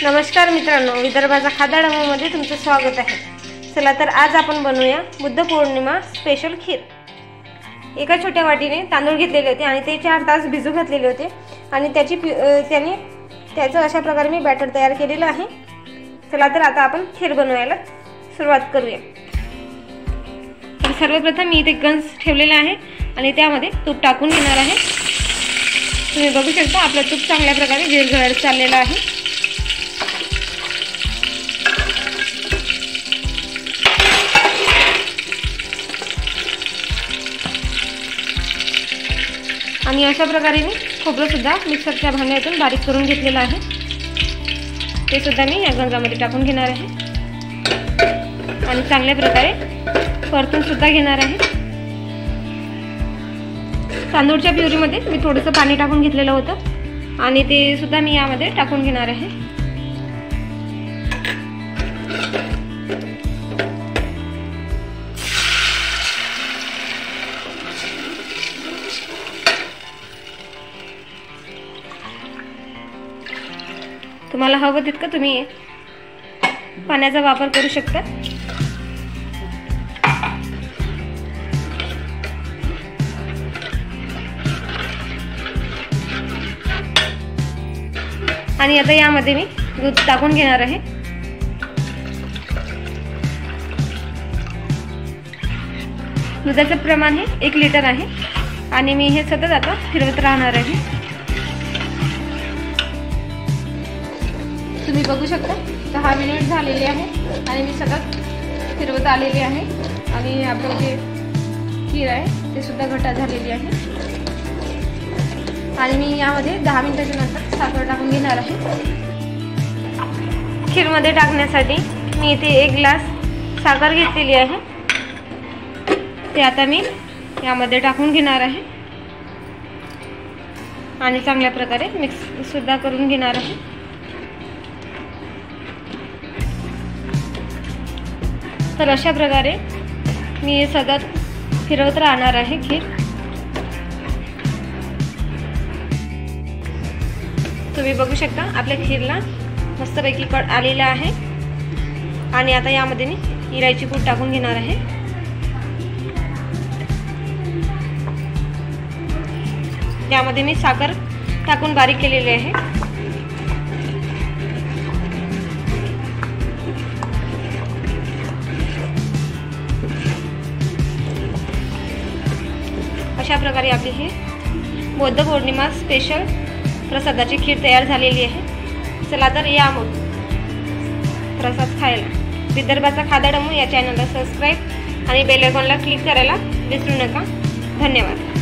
नमस्कार मित्रांनो, विदर्भाचा खादाडमध्ये तुमचं स्वागत आहे। चला तर आज आपण बनवूया बुद्ध पौर्णिमा स्पेशल खीर। एका छोट्या वाटीने तांदूळ घेतलेले होते आणि ते 4 तास भिजू घातलेले होते आणि त्याचं अशा प्रकारे मी बॅटर तयार केलेलं आहे। चला तर आता आपण खीर बनवायला सुरुवात करूया। तर सर्वप्रथम मी इथे गंज ठेवलेला आहे आणि त्यामध्ये तूप टाकून घेणार आहे। तुम्ही बघू शकता आपलं तूप चांगल्या प्रकारे विरघळत चाललेलं आहे। आणि अशा प्रकारे मी खोबरं सुद्धा मिक्सरच्या भांड्यातून बारीक करून घेतलेलं आहे। ते सुद्धा मी या गंजामध्ये टाकून घेणार आहे आणि चांगल्या प्रकारे परतून सुद्धा घेणार आहे। तांदूळच्या प्युरीमध्ये मी थोडंसं पाणी टाकून घेतलेलं होतं आणि ते सुद्धा मी यामध्ये टाकून घेणार आहे। तुम्हाला हवं तितकं तुम्ही पाण्याचा वापर करू शकता। आणि आता यामध्ये मी दूध टाकून घेणार आहे। दुधाचं प्रमाण हे 1 लिटर आहे आणि मी हे सतत आता फिरवत राहणार आहे। तुम्ही बघू शकता 10 मिनिट झालेले आहे आणि मी सतत फिरवत आलेले आहे आणि आपलं जे खीर आहे ते सुद्धा घट्ट झालेली आहे। आणि मी यामध्ये 10 मिनिटाच्या नंतर साखर टाकून घेणार आहे। खीरमध्ये टाकण्यासाठी मी इथे 1 ग्लास साखर घेतलेली आहे, ते आता मी यामध्ये टाकून घेणार आहे आणि चांगल्या प्रकारे मिक्स सुद्धा करून घेणार आहे। तर अशा प्रकारे मी सतत फिरवत राहणार आहे खीर। तुम्ही बघू शकता आपल्या खीरला मस्तपैकी कट आलेला आहे आणि आता यामध्ये मी इलायची पूड टाकून घेणार आहे। यामध्ये मी साखर टाकून बारीक केलेली आहे। अशा प्रकारे आपली ही बुद्ध पौर्णिमा स्पेशल प्रसादाची खीर तयार झालेली आहे। चला तर या मग प्रसाद खायला। विदर्भाचा खादाडमू या चॅनलला सबस्क्राईब आणि बेल आयकॉनला क्लिक करायला विसरू नका। धन्यवाद।